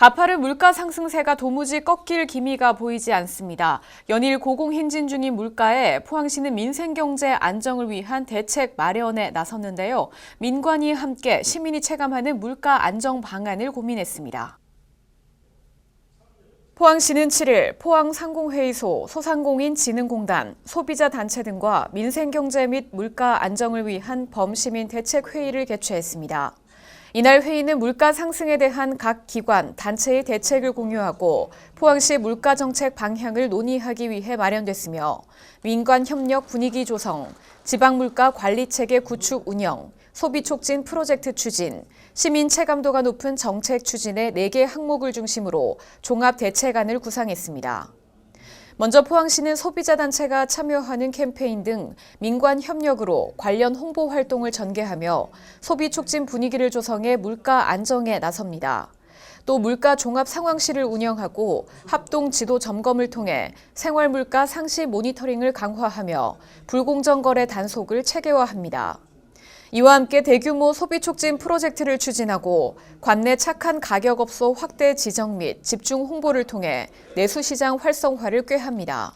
가파른 물가 상승세가 도무지 꺾일 기미가 보이지 않습니다. 연일 고공행진 중인 물가에 포항시는 민생경제 안정을 위한 대책 마련에 나섰는데요. 민관이 함께 시민이 체감하는 물가 안정 방안을 고민했습니다. 포항시는 7일 포항상공회의소, 소상공인진흥공단, 소비자단체 등과 민생경제 및 물가 안정을 위한 범시민 대책회의를 개최했습니다. 이날 회의는 물가 상승에 대한 각 기관, 단체의 대책을 공유하고 포항시 물가정책 방향을 논의하기 위해 마련됐으며 민관 협력 분위기 조성, 지방물가 관리체계 구축 운영, 소비 촉진 프로젝트 추진, 시민 체감도가 높은 정책 추진의 4개 항목을 중심으로 종합 대책안을 구상했습니다. 먼저 포항시는 소비자단체가 참여하는 캠페인 등 민관 협력으로 관련 홍보 활동을 전개하며 소비 촉진 분위기를 조성해 물가 안정에 나섭니다. 또 물가 종합 상황실을 운영하고 합동 지도 점검을 통해 생활물가 상시 모니터링을 강화하며 불공정 거래 단속을 체계화합니다. 이와 함께 대규모 소비 촉진 프로젝트를 추진하고 관내 착한 가격업소 확대 지정 및 집중 홍보를 통해 내수시장 활성화를 꾀합니다.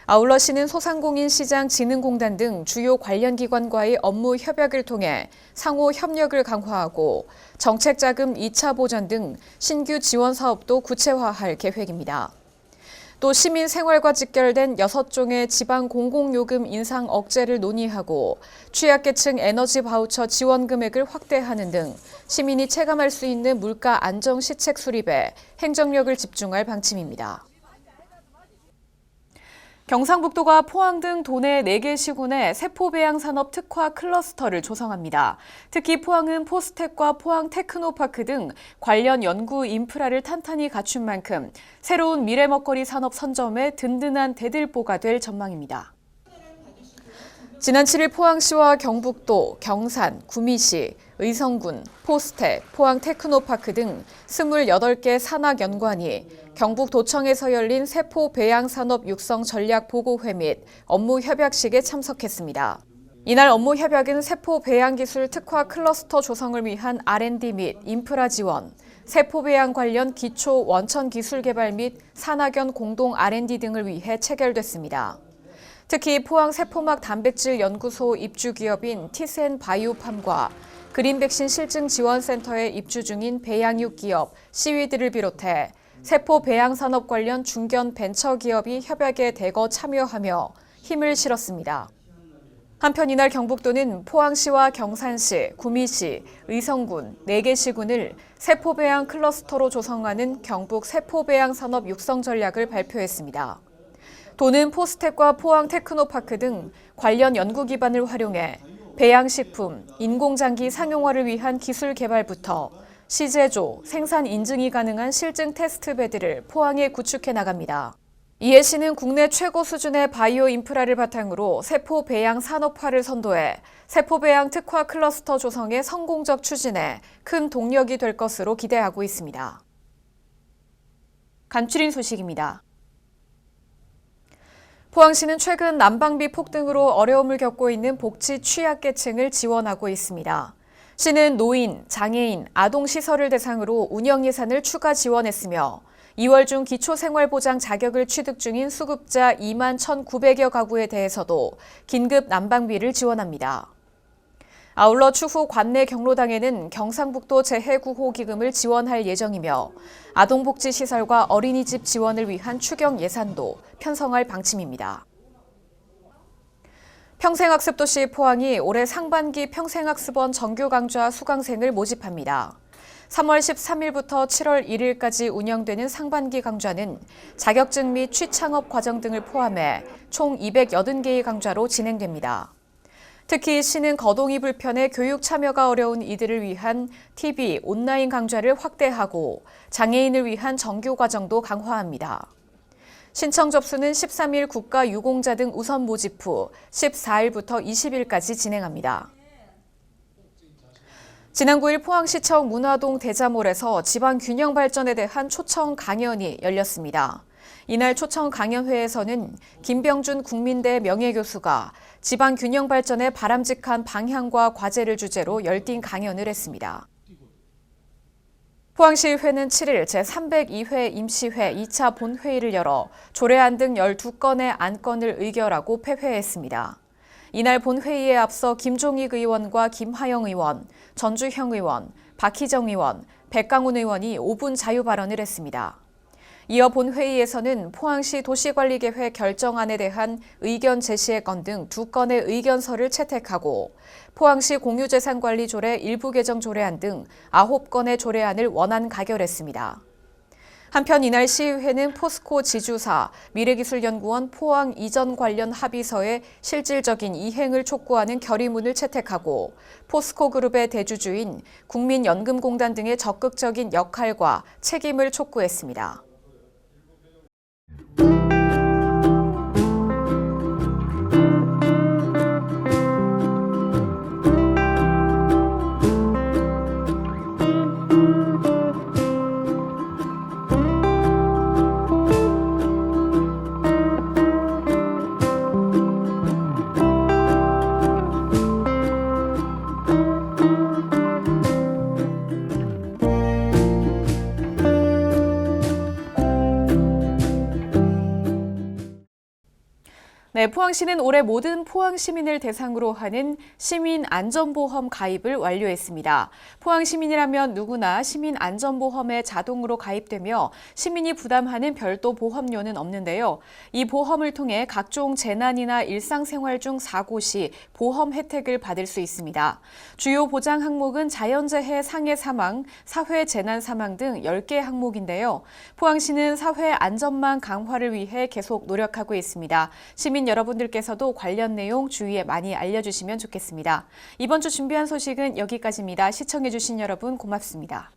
아울러 시는 소상공인시장진흥공단 등 주요 관련 기관과의 업무 협약을 통해 상호 협력을 강화하고 정책자금 2차 보전 등 신규 지원 사업도 구체화할 계획입니다. 또 시민 생활과 직결된 6종의 지방 공공요금 인상 억제를 논의하고 취약계층 에너지 바우처 지원 금액을 확대하는 등 시민이 체감할 수 있는 물가 안정 시책 수립에 행정력을 집중할 방침입니다. 경상북도가 포항 등 도내 4개 시군에 세포배양산업 특화 클러스터를 조성합니다. 특히 포항은 포스텍과 포항 테크노파크 등 관련 연구 인프라를 탄탄히 갖춘 만큼 새로운 미래 먹거리 산업 선점에 든든한 대들보가 될 전망입니다. 지난 7일 포항시와 경북도, 경산, 구미시, 의성군, 포스텍, 포항 테크노파크 등 28개 산학연구원이 경북도청에서 열린 세포 배양 산업 육성 전략 보고회 및 업무 협약식에 참석했습니다. 이날 업무 협약은 세포 배양 기술 특화 클러스터 조성을 위한 R&D 및 인프라 지원, 세포 배양 관련 기초 원천 기술 개발 및 산학연 공동 R&D 등을 위해 체결됐습니다. 특히 포항 세포막 단백질 연구소 입주 기업인 티센 바이오팜과 그린백신 실증 지원센터에 입주 중인 배양육 기업 시위드를 비롯해 세포 배양 산업 관련 중견 벤처 기업이 협약에 대거 참여하며 힘을 실었습니다. 한편 이날 경북도는 포항시와 경산시, 구미시, 의성군 4개 시군을 세포 배양 클러스터로 조성하는 경북 세포 배양 산업 육성 전략을 발표했습니다. 도는 포스텍과 포항 테크노파크 등 관련 연구 기반을 활용해 배양식품, 인공장기 상용화를 위한 기술 개발부터 시제조, 생산 인증이 가능한 실증 테스트 베드를 포항에 구축해 나갑니다. 이에 시는 국내 최고 수준의 바이오 인프라를 바탕으로 세포 배양 산업화를 선도해 세포 배양 특화 클러스터 조성의 성공적 추진에 큰 동력이 될 것으로 기대하고 있습니다. 간추린 소식입니다. 포항시는 최근 난방비 폭등으로 어려움을 겪고 있는 복지 취약계층을 지원하고 있습니다. 시는 노인, 장애인, 아동시설을 대상으로 운영 예산을 추가 지원했으며 2월 중 기초생활보장 자격을 취득 중인 수급자 2만 1,900여 가구에 대해서도 긴급 난방비를 지원합니다. 아울러 추후 관내 경로당에는 경상북도 재해구호 기금을 지원할 예정이며 아동복지시설과 어린이집 지원을 위한 추경 예산도 편성할 방침입니다. 평생학습도시 포항이 올해 상반기 평생학습원 정규 강좌 수강생을 모집합니다. 3월 13일부터 7월 1일까지 운영되는 상반기 강좌는 자격증 및 취창업 과정 등을 포함해 총 280개의 강좌로 진행됩니다. 특히 시는 거동이 불편해 교육 참여가 어려운 이들을 위한 TV, 온라인 강좌를 확대하고 장애인을 위한 정규 과정도 강화합니다. 신청 접수는 13일 국가유공자 등 우선 모집 후 14일부터 20일까지 진행합니다. 지난 9일 포항시청 문화동 대자몰에서 지방균형 발전에 대한 초청 강연이 열렸습니다. 이날 초청 강연회에서는 김병준 국민대 명예교수가 지방균형 발전의 바람직한 방향과 과제를 주제로 열띤 강연을 했습니다. 포항시의회는 7일 제302회 임시회 2차 본회의를 열어 조례안 등 12건의 안건을 의결하고 폐회했습니다. 이날 본회의에 앞서 김종익 의원과 김하영 의원, 전주형 의원, 박희정 의원, 백강훈 의원이 5분 자유 발언을 했습니다. 이어 본회의에서는 포항시 도시관리계획 결정안에 대한 의견 제시의 건 등 2건의 의견서를 채택하고 포항시 공유재산관리조례 일부 개정 조례안 등 9건의 조례안을 원안 가결했습니다. 한편 이날 시의회는 포스코 지주사, 미래기술연구원 포항 이전 관련 합의서의 실질적인 이행을 촉구하는 결의문을 채택하고 포스코 그룹의 대주주인 국민연금공단 등의 적극적인 역할과 책임을 촉구했습니다. 네, 포항시는 올해 모든 포항 시민을 대상으로 하는 시민안전보험 가입을 완료했습니다. 포항 시민이라면 누구나 시민안전보험에 자동으로 가입되며 시민이 부담하는 별도 보험료는 없는데요. 이 보험을 통해 각종 재난이나 일상생활 중 사고 시 보험 혜택을 받을 수 있습니다. 주요 보장 항목은 자연재해, 상해 사망, 사회 재난 사망 등 10개 항목인데요. 포항시는 사회 안전망 강화를 위해 계속 노력하고 있습니다. 시민 여러분들께서도 관련 내용 주위에 많이 알려주시면 좋겠습니다. 이번 주 준비한 소식은 여기까지입니다. 시청해주신 여러분 고맙습니다.